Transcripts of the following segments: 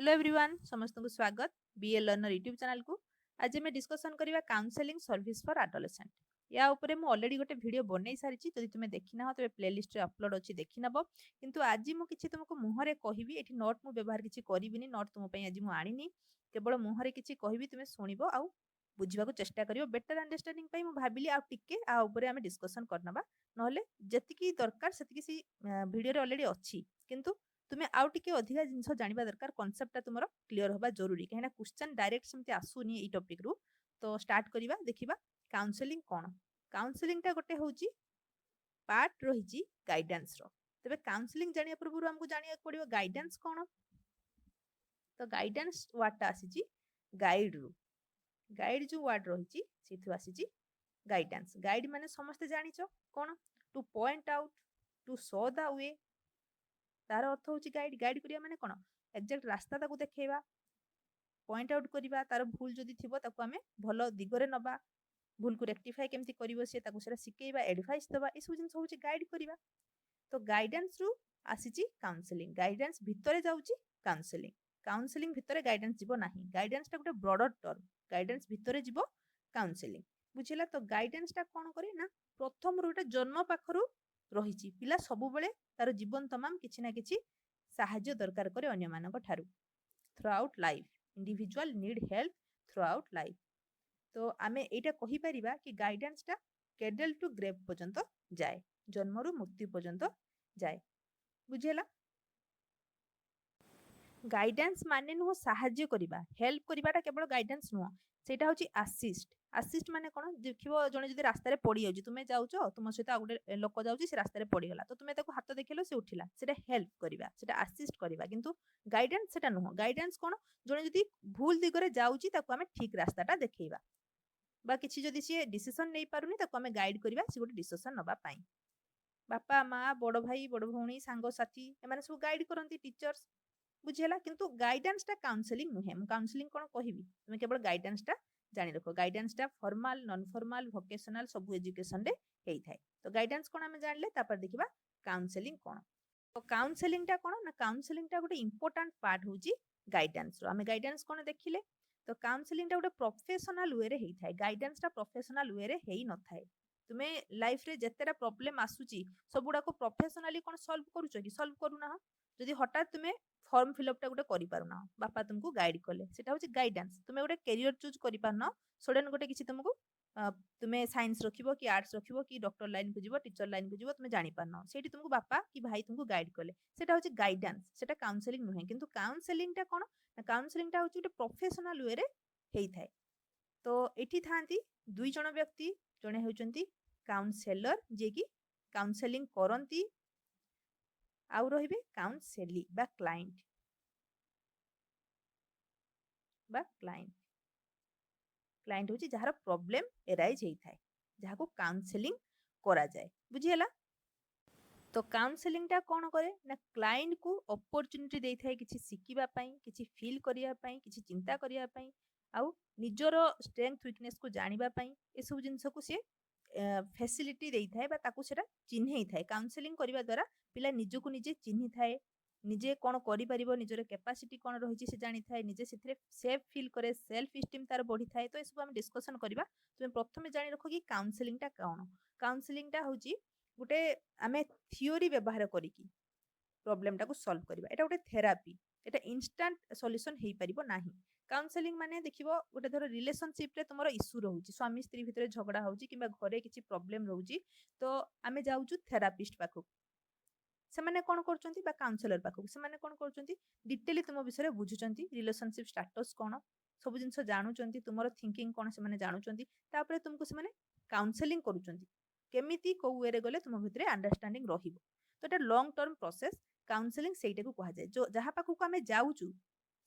Hello everyone समस्त को स्वागत बीए लर्नर यूट्यूब चैनल को। आज मैं डिस्कशन करवा काउंसलिंग सर्विस फॉर एडोलेसेंट। या ऊपर मु ऑलरेडी गोटे वीडियो बनई सारी जदि तुम देखी ना तेज प्लेलिस्ट रे अपलोड अच्छी देखी नब। किंतु आज मुझे तुमको मुहरे कहबी एठी नोट मु व्यवहार किसी करिबिनी नोट तुम आज मु आनिनी केवल मुहरे किसी कहबी तुम शुणव आ बुझा चेष्टा करियो बेटर अंडरस्टैंडिंग पई मु भाबिली आ टिके आ ऊपर आमे डिस्कशन करनबा नहले जतिकी दरकार सेतिकी सी वीडियो रे ऑलरेडी अछि किंतु तुमे आउ टिके अधिका जिनस जानिबा दरकार कॉन्सेप्टटा तुमरो क्लियर होबा जरूरी कहिना क्वेश्चन डायरेक्ट सेमती आसुनी ई टॉपिक रु। तो स्टार्ट करिबा देखिबा काउंसलिंग कोन। काउंसलिंग टा गोटे होउची पार्ट रहिची गाइडेंस रो। तबे काउंसलिंग जानिया पूर्व हमकु जानिया पड़िबो गाइडेंस कोन। तो गाइडेंस वर्ड टा आसीची गाइड रु। गाइड जो वर्ड रहिची सेथु आसीची गाइडेंस। गाइड माने समस्त जानिचो कोन to point out to show the way. तार अर्थ होची गाइड। गाइड करिया माने कोन एक्जेक्ट रास्ता ताकू देखैबा पॉइंट आउट करिबा तार भूल जदि थिबो ताकू आमे भलो दिगरे नबा भूल को रेक्टिफाई केमती करिवो से ताकू सेरा सिकेइबा एडवाइस दबा ए सब जिंस होची गाइड करिबा। तो गाइडेंस रु आसीची काउंसलिंग। गाइडेंस भितरे जाउची काउंसलिंग। काउंसलिंग भितरे गाइडेंस जीवो नाही। गाइडेंस टा गोटे ब्रॉडर टर्म। गाइडेंस भितरे जीवो काउंसलिंग। बुझिला। तो गाइडेंस टा कोन करे ना प्रथम रुटे जन्म पाखरु रहिची पिला सब बेले तार जीवन तमाम किछि ना किछि साहाय्य दरकार करे अन्य मानक ठारू through out life. Individual need help through out life. तो आमे एटा कहि परिबा कि गाइडेंस टा केडल टू ग्रेव पर्यंत जाए जन्मरु मृत्यु पर्यंत जाए। बुझेला। गाइडेंस माने नुह साहाय्य करिबा हेल्प करिबाटा केवल गाइडेंस नुह सेटा होची असिस्ट। असिस्ट माने कोन देखिबो जने जदि रास्ता रे पड़ी जाउची तुमे जाउचो तुम सहित आ गुटे लोक जाउची से रास्ता रे पड़ी गला तो तुमे ताको हाथ देखिलो से उठिला सेटा हेल्प करिबा सेटा असिस्ट करिबा। किंतु गाइडेंस सेटा नुह। गाइडेंस कोन जने जदि भूल दिगरे जाउची ताको आमे ठीक रास्ताटा देखैबा बा किछि जदि से डिसिजन नै पारुनी ताको आमे गाइड करिबा से गुटे डिसिजन नबा पई। बापा माँ बड़ भाई बड़ भौणी सांग साथी एमाने सब गाइड करंती टीचर्स। बुझेला। किंतु गाइडेंस टा काउंसलिंग नुहे। मु काउंसलिंग कोन कहिबी तुमे केवल गाइडेंस टा जानि रखो। गाइडेंस टा फॉर्मल नॉन फॉर्मल वोकेशनल सब एजुकेशन रे हेई थाए। तो गाइडेंस कोन हमें जानले तापर देखिबा काउंसलिंग कोन। तो काउंसलिंग टा कोन ना काउंसलिंग टा गोटे इंपोर्टेंट पार्ट होची गाइडेंस रो। हमें गाइडेंस कोन देखिले तो काउंसलिंग टा गोटे प्रोफेशनल वे रे हेई थाए। गाइडेंस टा प्रोफेशनल वे रे हेई न थाए। तुमे लाइफ रे जेतेरा प्रॉब्लम आसुची सबुडा को प्रोफेशनली कोन सॉल्व करूचो कि सॉल्व करूना। जदि हठात तुमे फॉर्म फिलअप टा गोटे करि पारुना बापा तुमको गाइड कले सेटा होची गाइडेंस। तुमे गोटे करियर चूज करि पारना सडन गोटे किछि तुमको तुमे साइंस रखिबो कि आर्ट्स रखिबो कि डॉक्टर लाइन को जीवो टीचर लाइन को जीवो तुमे जानि पारना सेठी तुमको बापा कि भाई तुमको गाइड कले सेटा होची गाइडेंस। सेटा काउंसलिंग नुहे। किंतु काउंसलिंग टा कोन काउंसलिंग टा होची गोटे प्रोफेशनल वे रे हेई थाए। तो एठी थांती दुई जण व्यक्ति जणे होचंती काउंसलर जे कि काउंसलिंग करंती आउ रहिबे काउंसली बा क्लाइंट बा क्लाइंट। क्लाइंट होची जहार प्रॉब्लम एराइज हेई थाए जहाको काउंसलिंग करा जाए। बुझियला। तो काउंसलिंग टा कोन करे ना क्लाइंट को अपॉर्चुनिटी देई थाए किछि सिकिबा पई किछि फील करिया पई किछि चिंता करिया पई आउ निजर स्ट्रेंथ वीकनेस को जानिबा पई ए सब जिंस को से फैसिलिटी देई थाए बा ताकू सेटा चिन्हेई थाए। काउंसलिंग करिबा द्वारा पिला निजको निजे चिन्हि थाए निजे कोन करि परिबो निजर कैपेसिटी कोन रहिछि से जानि थाए निजे सेथरे सेफ फील करे सेल्फ एस्टीम तार बढ़ी थाए। तो ए सब हम डिस्कशन करिबा। तुमे प्रथमे जानि रखो कि काउंसलिंग टा कोन। काउंसलिंग टा होची गुटे आमे थियोरी व्यवहार करिकी प्रॉब्लम टा को सॉल्व करिबा एटा गोटे थेरापी। एटा इंस्टेंट सॉल्यूशन हेई परिबो नाही। काउंसलिंग माने देखिबो गोटे धर रिलेशनशिप रे तुमरो इश्यू रहउची स्वामी स्त्री भितरे झगड़ा होउची किबा घरे किछि प्रॉब्लम रहउची तो आमे जाउचु थेरापिस्ट पाखु से माने कोन करचंती बा काउंसलर पाखु से माने कोन करचंती डिटेली तुम विषय रे बुझुचंती रिलेशनशिप स्टेटस कोन सब जिंस जानुचंती तुमरो थिंकिंग कोन से माने जानुचंती तापरे तुमको से माने काउंसलिंग करूचंती केमिति को वे रे गले तुम भितरे अंडरस्टैंडिंग रहिबो। तो एटा लॉन्ग टर्म प्रोसेस काउंसलिंग सेटा को कहा जाय जो जहा पाखु को आमे जाउचु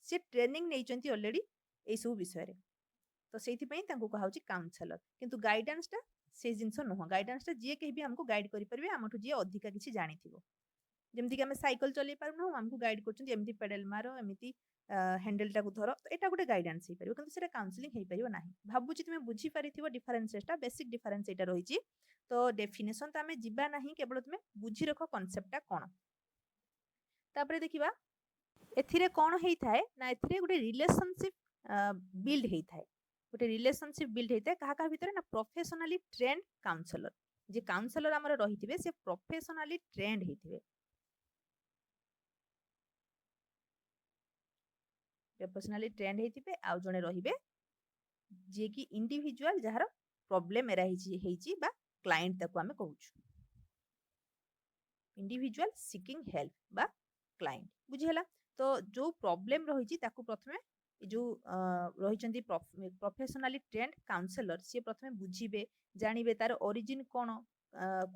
से ट्रेनिंग नेइचंती ऑलरेडी ए सब विषय रे। तो सेथि पई तांको कहा होची काउंसलर। किंतु गाइडेंस टा से जिंस नुह। गाइडेंस टा जे केहि भी हमको गाइड करि परबे हमठु जे अधिका किछि जानिथिबो जेमति कि आमे साइकिल चलै पारुना हमको गाइड करचंती एमति पेडल मारो एमति हैंडल टा को धरो तो एटा गोटे गाइडेंस हेई परिबो। किंतु सेटा काउंसलिंग हेई परिबो नाही। भाबुची तुमे बुझी पारिथिबो डिफरेंसेस टा बेसिक डिफरेंस एटा रहिची। तो डेफिनेशन तो आमे जिबा नाही केवल तुमे बुझी रखो कांसेप्ट टा कोन। तापरे देखिबा एथिरे कौन होता है ना एथिरे गोटे रिलेशनशिप बिल्ड होता है गोटे रिलेशनशिप बिल्ड होता है कहा भितर ना प्रोफेशनली ट्रेंड काउंसलर जे काउंसलर आमर रही से प्रोफेशनली ट्रेंड होते प्रोफेशनली ट्रेंड होते आउ जड़े रे जी कि इंडिविजुअल जार प्रॉब्लम एराई बा क्लाइंट ताको आमे कहूछु इंडिविजुअल सिकिंग हेल्प बा क्लाइंट बुझीला तो जो प्रॉब्लम रही ताकू प्रथमे जो रही प्रोफेशनली ट्रेंड काउंसलर सी प्रथमे बुझीबे जानिबे तार ओरिजिन कोन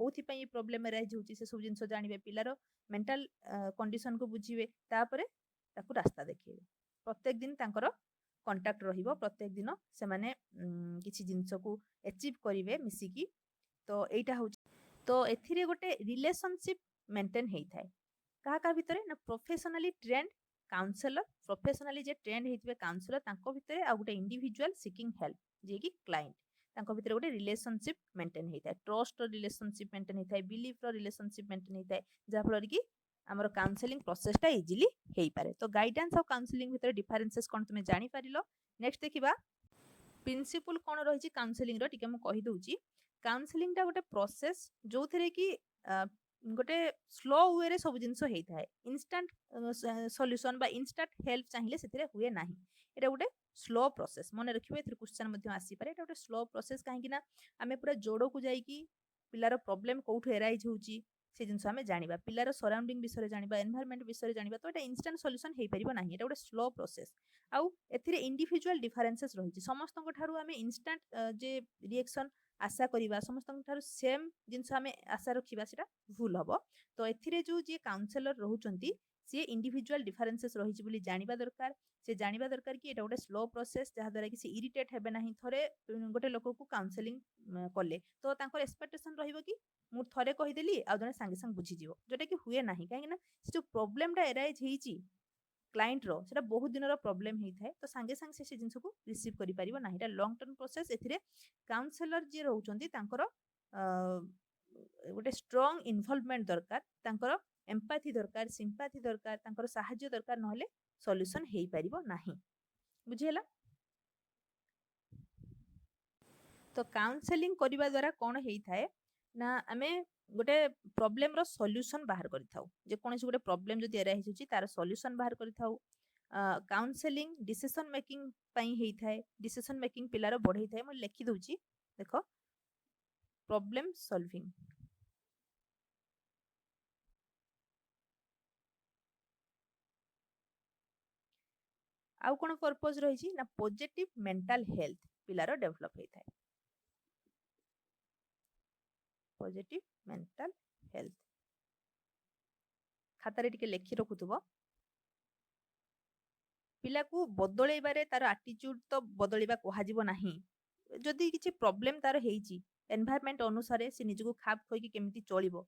कोथि पई प्रॉब्लम एराइज होची से सब जिंस जानिबे पिलार मेंटल कंडीशन को बुझीबे तापरे ताकू रास्ता देखिबे प्रत्येक दिन तांकर कांटेक्ट रहिबो प्रत्येक दिन से माने किछि जिंस को अचीव करिवे मिसिकी तो एटा हो तो एथिरे गोटे रिलेशनशिप मेंटेन होता है क्या भितर ना प्रोफेशनली ट्रेंड काउंसलर प्रोफेशनली जे ट्रेंड होते काउंसलर तांको भितर आ गोटे इंडिविजुअल सिकिंग हेल्प जे कि क्लाइंट तांको भितर गोटे रिलेशनशिप मेंटेन होता है ट्रस्ट रिलेशनशिप मेंटेन होता है बिलीफ रिलेशनशिप मेंटेन होता है जहाँफल कि आमर काउंसलिंग प्रोसेसटा इजिली हो पारे तो गाइडेंस और काउंसलिंग भितर डिफरेंसेस कौन तुम जापर नेक्स्ट देखा प्रिंसिपल कौन रही काउंसलिंग टिके मु कहि दउची काउंसलिंग टा गोटे प्रोसेस जो थे कि गोटे स्लो वे रे सब जिनस होता है इंस्टांट सॉल्यूशन बा इंस्टांट हेल्प चाहिए से हुए ना एटा गोटे स्लो प्रोसेस मन रखिए क्वेश्चन आसीपे गोटे स्लो प्रोसेस कहीं आम पूरा जोड़ को जाकि पिलार प्रॉब्लम कौटू एराइज होची से जिनस आम जाना पिलार सराउंडिंग विषय जाना एनवायरनमेंट विषय जाना तो ये इंस्टांट सॉल्यूशन हो पार ना ये गोटे स्लो प्रोसेस आउ एथिरे इंडिविजुअल डिफरेंसेस रही समस्त आम इंस्टांट जे रिएक्शन आशा करवा समस्त सेम जिनस आम आशा रखा से भूल हम तो एथिरे जो जी काउंसलर रोचंती सी इंडिविजुअल डिफरेंसेस रही जाना दरकार से जाना दरकार कि एटा गोटे स्लो प्रोसेस जहाद्वारा कि से इरिटेट हेबे ना थरे गोटे लोक को काउंसलिंग कले तो तांकर एक्सपेक्टेशन रहिबो कि मु थरे कहिदेली आ जने संगे संग बुझीजिवो जोटा कि हुए ना कहीं जो प्रोब्लेमटा एराइज होती क्लाइंट रो सेटा बहुत दिन प्रॉब्लम होता है तो सांगे सांगे से जिनस को रिसीव करि परिबो ना एटा लॉन्ग टर्म प्रोसेस एथिरे काउंसलर जे रहउचंती तांकर गोटे स्ट्रॉन्ग इन्वॉल्वमेंट दरकार तांकर एम्पैथी दरकार सिंपैथी दरकार तांकर सहायता दरकार नहले सॉल्यूशन हेई परिबो नाही बुझियला तो काउंसलिंग करबा द्वारा कोन हेई थाए ना आमे गोटे प्रॉब्लम रो सॉल्यूशन बाहर करि थाउ जे कोनसी गोटे प्रॉब्लम जदि एरा हिसुची तार सॉल्यूशन बाहर करि थाउ काउंसलिंग डिसीजन मेकिंग पई हेई थाए डिसीजन मेकिंग पिलार बढ़ई थाए म लिखि दउची देखो प्रॉब्लम सॉल्विंग आउ कोन पर्पस रही ना पॉजिटिव मेंटल हेल्थ पिलार डेवलप होई थाए पॉजिटिव मेंटल हेल्थ खातारे टिके लेखि रखुथुबो पिला को बदलैबारे तार आटीट्यूड तो बदलैबा कहाजिबो नाही जदि किछि प्रॉब्लम तार हेइची एनवायरनमेंट अनुसार से निजको खाप खोइकी केमिति चलिबो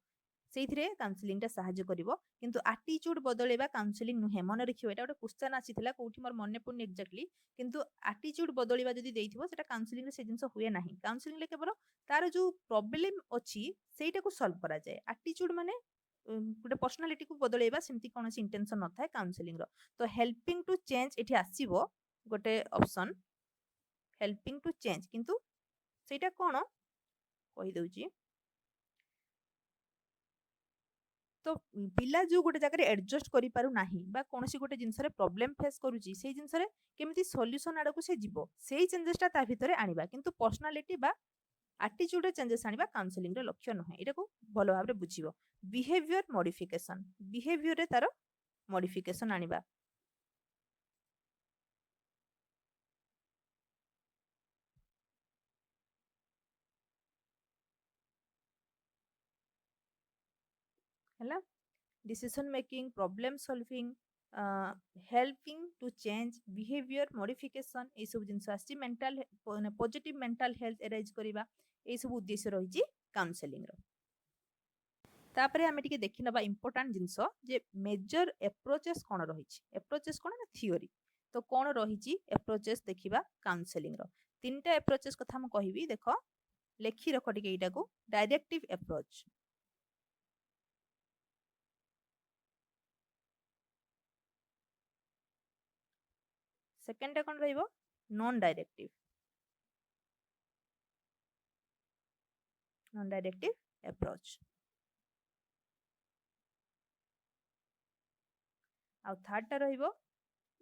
ସେଇଥିରେ କାଉନସିଲିଂଟା ସାହାଯ୍ୟ କରିବ କିନ୍ତୁ ଆଟିଚ୍ୟୁଡ୍ ବଦଳେଇବା କାଉନସିଲିଂ ନୁହେଁ ମନେ ରଖିବ ଏଟା ଗୋଟେ କ୍ୱେଶ୍ଚନ୍ ଆସିଥିଲା କୋଉଠି ମୋର ମନେ ପଡୁନି ଏକ୍ଜାକ୍ଟଲି କିନ୍ତୁ ଆଟିଚ୍ୟୁଡ୍ ବଦଳିବା ଯଦି ଦେଇଥିବ ସେଟା କାଉନସିଲିଂରେ ସେ ଜିନିଷ ହୁଏ ନାହିଁ କାଉନସିଲିଂରେ କେବଳ ତାର ଯୋଉ ପ୍ରୋବ୍ଲେମ ଅଛି ସେଇଟାକୁ ସଲ୍ଭ କରାଯାଏ ଆଟିଚ୍ୟୁଡ୍ ମାନେ ଗୋଟେ ପର୍ସନାଲିଟିକୁ ବଦଳେଇବା ସେମିତି କୌଣସି ଇଣ୍ଟେନସନ୍ ନଥାଏ କାଉନସିଲିଂର ତ ହେଲ୍ପିଂ ଟୁ ଚେଞ୍ଜ ଏଠି ଆସିବ ଗୋଟେ ଅପସନ୍ ହେଲ୍ପିଂ ଟୁ ଚେଞ୍ଜ କିନ୍ତୁ ସେଇଟା କଣ କହିଦଉଛି तो पिला जो गोटे जगह एडजस्ट करि पारु नाही बा कोनोसी गोटे जिंसरे प्रॉब्लम फेस करूची सेही जिंसरे केमिति सॉल्यूशन आड़ को से जीवो सेही चेंजेसटा ता भितरे आनिबा किंतु पर्सनालिटी बा एटीट्यूड चेंजेस आनिबा काउंसलिंग रे लक्ष्य नहे एटा को भलो भाबरे बुझिबो बिहेवियर मॉडिफिकेशन बिहेवियर रे तार मॉडिफिकेशन आनिबा हैला decision making problem solving helping to change behaviour modification ये सब जिनस आसी mental positive mental health arise करबा ये सब उद्देश्य रही काउंसलिंग रो तापरे आमे टिके देखि नबा इंपोर्टेंट जिंस जे मेजर एप्रोचेस कोन रही एप्रोचेस कोन ना थ्योरी तो कोन रही एप्रोचेस देखिबा काउंसलिंग रो तीनटा एप्रोचेस कथा हम कहिबी देखो लेखि रख टिके एटा को डायरेक्टिव एप्रोच सेकेंडटा कौन रहिबो नॉन डायरेक्टिव अप्रोच आउ थर्डटा रहिबो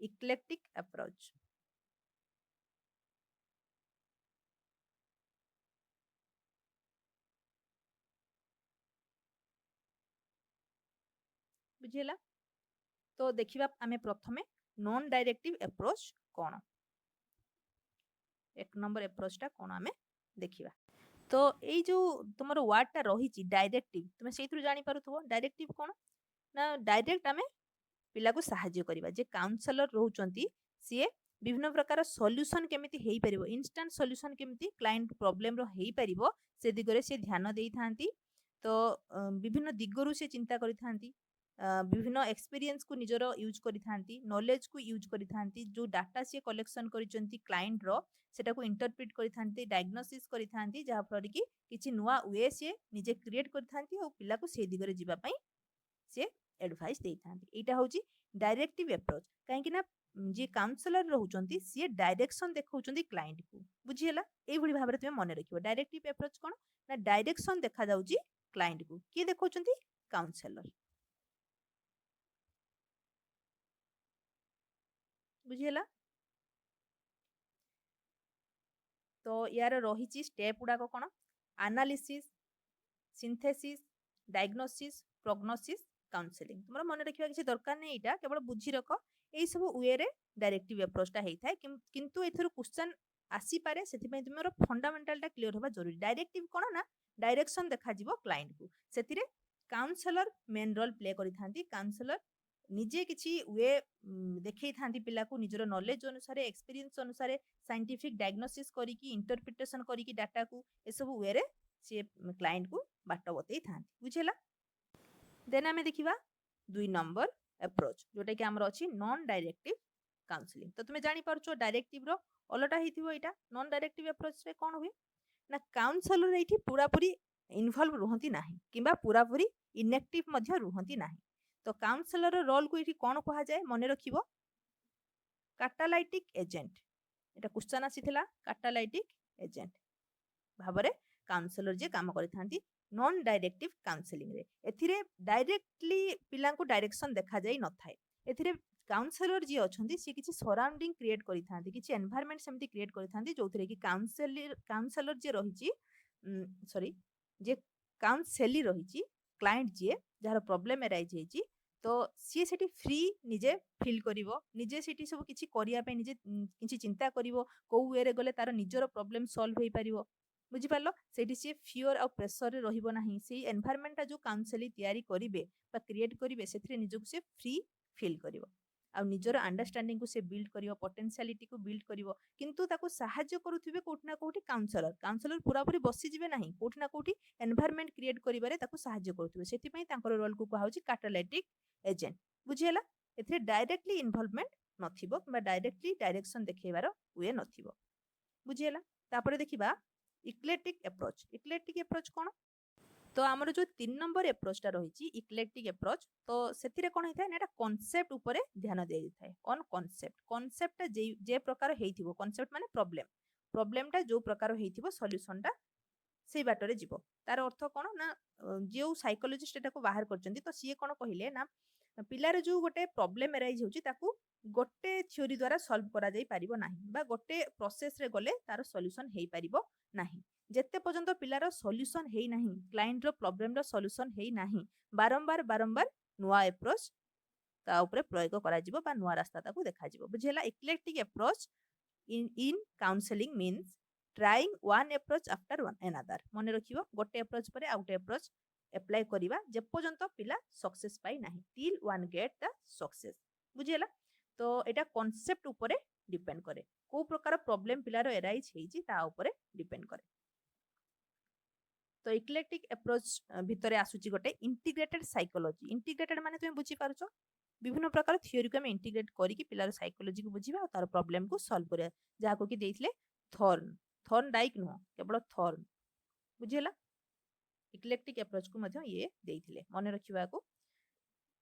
इक्लेक्टिक अप्रोच बुझिला तो देखिबा आमे प्रथमे नॉन डायरेक्टिव अप्रोच कौन एक नंबर अप्रोचटा कौन आमे देखिबा तो एई जो तुमरो वर्डटा रहिची डायरेक्टिव तुमे सेइथुर जानि पारुथबो डायरेक्टिव कौन ना डायरेक्ट आमे पिला को साहाय्य करिबा जे काउंसलर रहउचंती सिए विभिन्न प्रकार सॉल्यूशन केमिति हेई परिबो इंस्टेंट सॉल्यूशन केमिति क्लाइंट प्रॉब्लम रो हेई परिबो से दिगरे से ध्यान देई थांती तो विभिन्न दिगरु से चिंता करि थांती विभिन्न एक्सपीरियंस को निजर यूज करि थांती नॉलेज को यूज करि थांती जो डाटा से कलेक्शन करिसंती क्लाइंट रो सेटा को इंटरप्रेट करि थांती डायग्नोसिस करि थांती जहा फल कि किछि नुवा वे से निजे क्रिएट करि थांती और पिला को से दिगरे जिबा पई से एडवाइस दे थांती एटा होची डायरेक्टिव अप्रोच काहे ना जे काउंसलर रहउचंती से डायरेक्शन देखौचंती क्लाइंट को बुझियला एई भली भाबरे तुमे मने रखिबो डायरेक्टिव अप्रोच कोन ना डायरेक्शन देखा जाउची क्लाइंट को की देखौचंती काउंसलर बुझियला तो यार रहिची स्टेप गुडा कोन analysis synthesis diagnosis prognosis counselling तुमरा मन रखिबा किछि दरकार नै एटा केवल बुझी रख एई सब वे रे डायरेक्टिव अप्रोचटा हेई थाए किंतु एथुर क्वेश्चन आसी पारे सेति पई तुमरो फंडामेंटलटा क्लियर होबा जरूरी डायरेक्टिव कोन ना डायरेक्शन देखा जिवो क्लाइंट को सेतिरे काउंसलर मेन रोल प्ले करि थांती काउंसलर निजे किछि वे देखै थांती पिला को निजरो नॉलेज अनुसार एक्सपीरियंस अनुसार साइंटिफिक डायग्नोसिस करी की इंटरप्रिटेशन करी की डाटा को ए सब वे रे से क्लाइंट को बाट बतई थांती बुझेला देन आमे देखिबा 2 नंबर अप्रोच जोटा कि हमर अछि नॉन डायरेक्टिव काउंसलिंग तो तुमे जानि परछो डायरेक्टिव रो अलटा हेतिबो एटा नॉन डायरेक्टिव अप्रोच रे कोन हुए ना काउंसलर एठी पूरा पूरी इन्वॉल्व रहंती नाही किबा पूरा पूरी इनएक्टिव मध्य रहंती नाही तो काउंसलर रोल को एठी कोन कहा जाय मने रखिबो कैटालाइटिक एजेंट एटा क्वेश्चन आसीथिला कैटालाइटिक एजेंट भाबरे काउंसलर जे काम करि थांती नॉन डायरेक्टिव काउंसलिंग रे एथिरे डायरेक्टली पिला को डायरेक्शन देखा जाई न थाए एथिरे काउंसलर जी अछंती से किछि सराउंडिंग क्रिएट करि थांती किछि एनवायरनमेंट सेमति क्रिएट करि थांती जोथरे कि काउंसलर जे रहिछि सॉरी जे काउंसली रहिछि क्लाइंट जे जार प्रॉब्लम एराइज हेछि तो सी सेठी फ्री निजे फील करिवो निजे सेठी सब किछि करिया पे निजे किछि चिंता करिवो को वे रे गले तार निजरो प्रॉब्लम सॉल्व हेई परिवो बुझी पारलो सेठी से फियर और प्रेशर रे रहिबो नाही सेही एनवायरनमेंट जो काउंसली तयारी करिवे बा क्रिएट करिवे सेथिरे निजको से फ्री फील करिवो आ निजर अंडरस्टैंडिंग को से बिल्ड करिवो पोटेंशियलिटी को बिल्ड करिवो किंतु ताको सहाय्य करूथिबे कोठना कोठी काउंसलर पूरा पूरी बसी जिवे नाही कोठना कोठी एनवायरनमेंट क्रिएट करिबारे ताको सहाय्य करूथिबे सेति पई तांकर रोल को कहा होची कैटालाइटिक एजेंट बुझियला एथिरे डायरेक्टली इन्वॉल्वमेंट नथिबो बा डायरेक्टली डायरेक्शन देखैबार वे नथिबो बुझियला तापरे देखिबा इक्लेक्टिक अप्रोच कोन तो आमर जो 3 नंबर अप्रोचटा रही इक्लेक्टिक अप्रोच तो सेथिरे कोन हेता ना कांसेप्ट ऊपर ध्यान दे थाए ऑन कांसेप्टटा जे प्रकार हेइथिबो कांसेप्ट माने प्रॉब्लमटा जो प्रकार हेइथिबो सॉल्यूशनटा सेई बाटरे जीवो तार अर्थ कोन ना जो साइकोलॉजिस्ट एटा को बाहर करचंती तो सीए कोन कहिले ना पिलार जो गोटे प्रॉब्लम एराइज होची ताकू गोटे थ्योरी द्वारा सॉल्व करा जाई परिबो नाही बा गोटे प्रोसेस रे गले तार सॉल्यूशन हेई परिबो नाही जेते पर्यंत पिलार सॉल्यूशन हेई नाही क्लाइंट रो प्रॉब्लम रो सॉल्यूशन हेई नाही बारंबार नुआ अप्रोच ता ऊपर प्रयोग करा जिवो बा नुआ रास्ता ताकू देखा जिवो बुझेला eclectic approach in counselling means trying one approach after one another मने रखिबो गोटे अप्रोच परे आउटे अप्रोच अप्लाई करिबा जे पर्यंत पिला सक्सेस पाई नाही till one get the success बुझेला तो एटा कांसेप्ट ऊपर डिपेंड करे को प्रकार प्रॉब्लम पिलार एराइज हेइची ता ऊपर डिपेंड करे तो इक्लेक्टिक अप्रोच भितरे आसुची गोटे इंटीग्रेटेड साइकोलॉजी इंटीग्रेटेड माने तुमे बुझी पारुछो विभिन्न प्रकार थ्योरी को हम इंटीग्रेट करिकि पिलार साइकोलॉजी को बुझिबा और तार प्रॉब्लम को सॉल्व करिया जाको कि देइथिले थॉर्न डाइक नो केवल थॉर्न बुझिला इक्लेक्टिक अप्रोच को मध्य ये देइथिले मने रखिबा को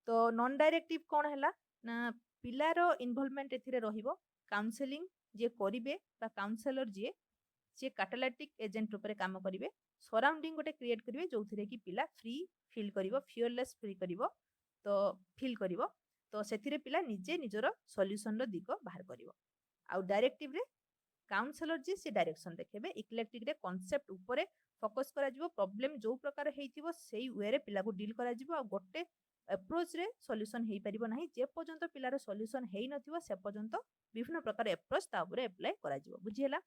तो नॉन डायरेक्टिव कोन हैला ना ପିଲାର ଇନଭଲଭମେଣ୍ଟ ଏଥିରେ ରହିବ। କାଉନସେଲିଂ ଯିଏ କରିବେ ବା କାଉନସେଲର ଯିଏ କାଟାଲାଇଟିକ୍ ଏଜେଣ୍ଟ ରୂପରେ କାମ କରିବେ। ସରାଉଣ୍ଡିଂ ଗୋଟେ କ୍ରିଏଟ୍ କରିବେ ଯୋଉଥିରେ କି ପିଲା ଫ୍ରି ଫିଲ୍ କରିବ, ଫିୟରଲେସ୍ ଫିଲ୍ କରିବ। ତ ସେଥିରେ ପିଲା ନିଜେ ନିଜର ସଲ୍ୟୁସନର ଦିଗ ବାହାର କରିବ। ଆଉ ଡାଇରେକ୍ଟିଭରେ କାଉନସେଲର ଯିଏ ସେ ଡାଇରେକ୍ସନ ଦେଖେଇବେ। ଇକ୍ଲେକ୍ଟିକରେ କନସେପ୍ଟ ଉପରେ ଫୋକସ୍ କରାଯିବ। ପ୍ରୋବ୍ଲେମ ଯୋଉ ପ୍ରକାର ହେଇଥିବ ସେଇ ୱେରେ ପିଲାକୁ ଡିଲ୍ କରାଯିବ। ଆଉ ଗୋଟେ ଆପ୍ରୋଚରେ ସଲ୍ୟୁସନ ହେଇପାରିବ ନାହିଁ ଯେ ପର୍ଯ୍ୟନ୍ତ ପିଲାର ସଲ୍ୟୁସନ ହେଇନଥିବ ସେ ପର୍ଯ୍ୟନ୍ତ ବିଭିନ୍ନ ପ୍ରକାର ଆପ୍ରୋଚ ତା ଉପରେ ଆପ୍ଲାଏ କରାଯିବ। ବୁଝିହେଲା?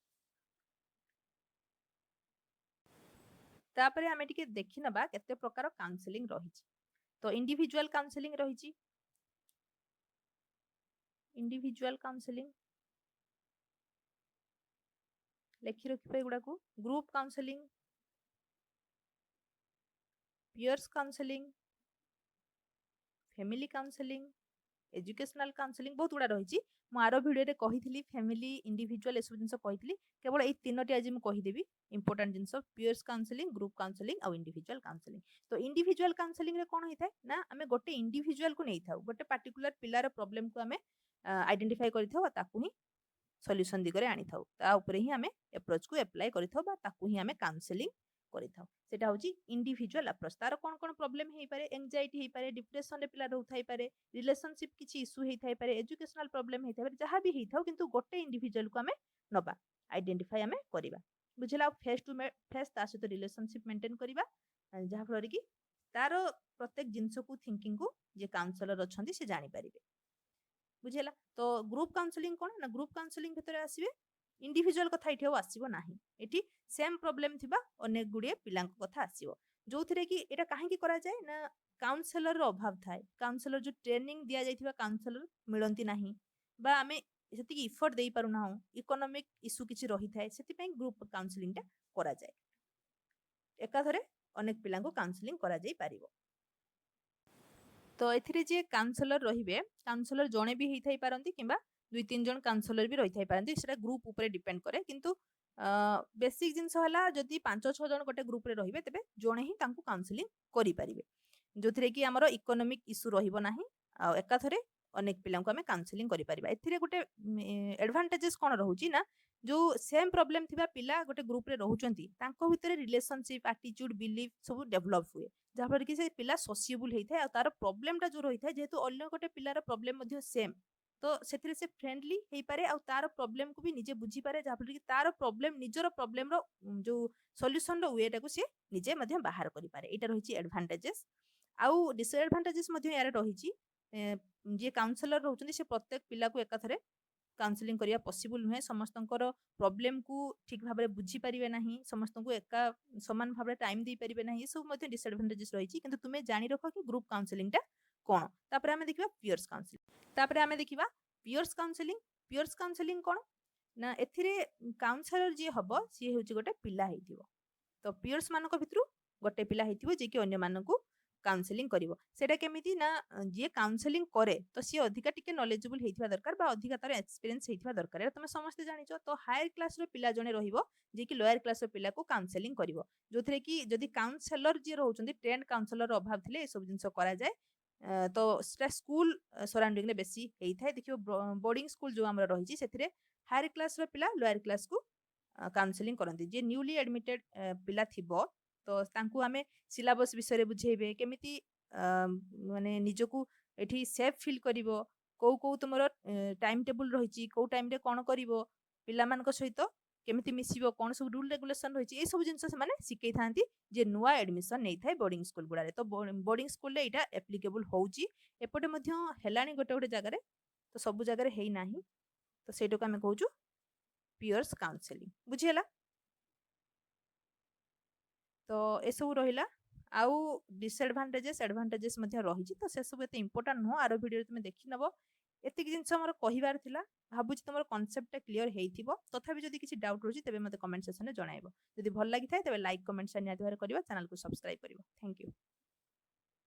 ତାପରେ ଆମେ ଟିକେ ଦେଖିନେବା କେତେ ପ୍ରକାର କାଉନସେଲିଂ ରହିଛି। ତ ଇଣ୍ଡିଭିଜୁଆଲ କାଉନସେଲିଂ ରହିଛି। ଇଣ୍ଡିଭିଜୁଆଲ କାଉନସେଲିଂ ଲେଖି ରଖିବା ଏଗୁଡାକୁ। Group counselling, peers counselling, family counselling, educational counselling बहुत गुड़ा रही। मु आर भिडियो कही फैमिली इंडिविजुअल एसब जिन कही केवल ये तीनोटी आज मुझे कहीदेवी इंपोर्टाट जिन पियर्स काउंसलिंग, ग्रुप काउंसलिंग और इंडिविजुअल काउंसलिंग। तो इंडिविजुअल काउंसलिंग रे कौन होता है ना आम गोटे इंडिविजुअल को नहीं था गोटे पार्टिकुलर पिलार प्रॉब्लम को आम आइडेंटिफाई कर सल्यूशन दिगरे आनी था ही आम एप्रोच को एप्लाई कर काउंसलिंग करिथाउ। सेटा होची इंडिविजुअल अप्रोच। तार कोन कोन प्रॉब्लम हेई पारे, एंजाइटी हेई पारे, डिप्रेशन रे पिला रहउथाई पारे, रिलेशनशिप किछि इशू हेई थाई पारे, एजुकेशनल प्रॉब्लम हेई थाई पारे, जहां भी हेई थाउ किंतु गोटे इंडिविजुअल को हमें नबा आइडेंटिफाई हमें करिबा। बुझिला? फेस टू फेस ता सहित रिलेशनशिप मेंटेन करिबा जहां फल कि तार प्रत्येक जिंस को थिंकिंग को जे काउंसलर अछंती से जानि परिबे। बुझिला? तो ग्रुप काउंसलिंग कोन ना ग्रुप काउंसलिंग भितरे आसीबे इंडिविजुअल कथा इठे आसीबो नाही। एठी सेम प्रॉब्लम थिबा अनेक गुडिए पिलांक कथा आसीबो जोथिरे कि एटा काहेकि करा जाय ना काउंसलर रो अभाव थाए। काउंसलर जो ट्रेनिंग दिया जायथिबा काउंसलर मिलंती नाही बा आमे सेति इफर्ट देई पारु ना इकोनॉमिक इशू किछि रही थाए सेति पई ग्रुप काउंसलिंग टा करा जाय। एकाथरे अनेक पिलांको काउंसलिंग करा जाय पारिबो। तो एथिरे जे काउंसलर रहिबे काउंसलर जणे भी हेई थाई पारंती किंबा 2-3 जन काउंसलर भी रही थाई पारंती। सेटा ग्रुप ऊपर डिपेंड करे किंतु बेसिक जिनस हला जदि 5-6 जन गोटे ग्रुप रे रहिबे तबे जणे ही तांको काउंसलिंग करि पारिबे जोथिरे कि हमरो इकोनॉमिक इशू रहिबो नाही आ एकाथरे अनेक पिलांको हमें काउंसलिंग करि पारिबा। एथिरे गोटे एडवांटेजेस कोन रहउची ना जो सेम प्रॉब्लम थिबा पिला गोटे ग्रुप रे रहउचंती तांको भितरे रिलेशनशिप, एटीट्यूड, बिलीफ सब डेवलप हुए जहाँ पर कि से पिला सोसिएबल हेई थाए आ तार प्रॉब्लम टा जो रही थाए जेहेतु अन्य गोटे पिलार प्रॉब्लम मध्ये सेम तो सेथिरे से फ्रेंडली हेई पारे आ तार प्रॉब्लम को भी निजे बुझी पारे जहाँ पर कि तार प्रॉब्लम निजर प्रॉब्लम रो जो सॉल्यूशन रो वे टा को से निजे मध्ये बाहर करि पारे। एटा रहिची एडवांटेजेस। आउ डिसएडवांटेजेस मध्ये यारे रहिची जे काउंसलर रहउचंती से प्रत्येक पिला को एकाथरे काउंसलिंग करिया पॉसिबल नुहे। समस्तंकर प्रॉब्लम को ठीक भाबरे बुझी परिबे नाही, समस्तंको एका समान भाबरे टाइम देई परिबे नाही। सब मध्ये डिसएडवांटेजेस रहिची किंतु तुमे जानि रखो कि ग्रुप काउंसलिंग टा कोन। तापर हमें देखिबा पियर्स काउंसलिंग। तापर हमें देखिबा पियर्स काउंसलिंग। पियर्स काउंसलिंग कोन ना एथिरे काउंसलर जे हबो सी हेउची गोटे पिला हेइथिबो। तो पियर्स मानको भितरु गोटे पिला हेइथिबो जे कि अन्य मानकु काउंसलिंग करिवो। सेटा केमिति ना जे काउंसलिंग करे तो सी अधिका टिके नॉलेजेबल हेइथिबा दरकार बा अधिका तार एक्सपीरियंस हेइथिबा दरकार। एटा तुमे समस्त जानिचो। तो हायर क्लास रो पिला जने रहिबो जे कि लोअर क्लास रो पिला को काउंसलिंग करिवो जोथिरे कि जदि काउंसलर जे रहउचंती ट्रेंड काउंसलर रो अभाव थिले ए सब जिंस करा जाय तो सेटा स्कूल सराउंडिंग रे बेसी हेई थाए। देखियो बोर्डिंग स्कूल जो हमरा रहिची सेथिरे हायर क्लास रो पिला लोअर क्लास को काउंसलिंग करंती। जे न्यूली एडमिटेड पिला थिबो तो तांकु हमें सिलेबस विषय बुझेबे केमिति माने निजको एठी सेफ फील करिवो को तुमरो टाइम टेबल रहिची को टाइम रे कोन करिवो पिला मानको सहित केमिति मिसिबो कोन सब रूल रेगुलेशन रहिची ए सब जिंस से माने सिखै थांती जे नुवा एडमिशन नै थाए बोर्डिंग स्कूल गुडारे। तो बोर्डिंग स्कूल रे एटा एप्लीकेबल होउची एपटे मध्य हेलानी गोटे गोटे जगह रे तो सब जगह रे हेई नाही। तो सेटो का हमें कहूछु पियर्स काउंसलिंग। बुझियला? तो ए सब रहिला आउ डिसएडवांटेजेस एडवांटेजेस मध्ये रहिची तो से सब एते इंपोर्टेंट नो आरो वीडियो तुमे देखि नबो। एतिक जिंस हमर कहिबार थिला भाबुची तुमर कांसेप्ट क्लियर हेइथिबो। तथापि जदि किछि डाउट रहउची तबे मते कमेंट सेक्शन रे जणाइबो। जदि भल लागि थाए तबे लाइक कमेंट शेयर निहाती भारे करिवो, चैनल को सब्सक्राइब करिवो। Thank you.